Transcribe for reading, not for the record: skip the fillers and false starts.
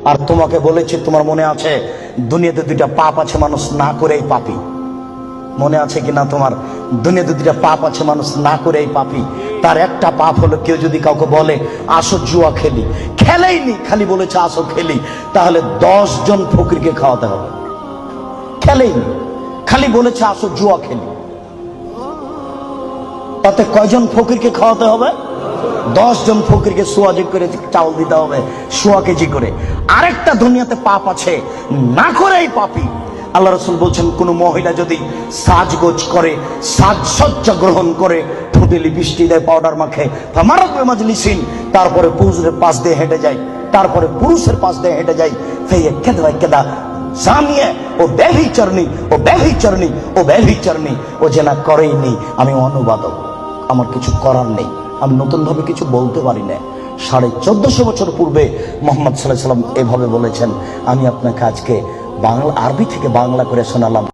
আর তোমাকে বলেছি, তোমার মনে আছে দুনিয়াতে দুইটা পাপ আছে মানুষ না করেই পাপী। মনে আছে কিনা তোমার? দুনিয়াতে দুইটা পাপ আছে মানুষ না করেই পাপী। তার একটা পাপ হলো, কেউ যদি কাউকে বলে আসো জুয়া খেলি, খেলেইনি, খালি বলেছে আসো খেলি, তাহলে 10 জন ফকিরকে খাওয়াতে হবে। খেলেইনি, খালি বলেছে আসো জুয়া খেলি, তাতে কয়জন ফকিরকে খাওয়াতে হবে? 10 জন ফকিরকে সোয়াজি করে চাউল দিতে হবে, সোয়া কেজি করে। আরেকটা দুনিয়াতে পাপ আছে না করেই পাপী। আল্লাহ রাসূল বলছেন, কোন মহিলা যদি সাজগোজ করে, সাজসজ্জা গ্রহণ করে, ঠোঁটে লিপস্টিক দেয়, পাউডার মাখে, ফামারাত বিমাজলিসিন, তারপরে পুরুষের পাশ দিয়ে হেঁটে যায়, তারপরে পুরুষের পাশ দিয়ে হেঁটে যায়, কেদা জানিয়ে ও ব্যভিচারিণী, ও ব্যভিচারিণী, ও ব্যভিচারিণী, ও জেনা করেইনি। আমি অনুবাদক, আমার কিছু করার নেই, আমি নতুন ভাবে কিছু বলতে পারি না। 1450 বছর পূর্বে মুহাম্মদ সাল্লাল্লাহু আলাইহি ওয়াসাল্লাম এভাবে বলেছেন। আমি আপনাকে আজকে বাংলা, আরবি থেকে বাংলা করে শোনালাম।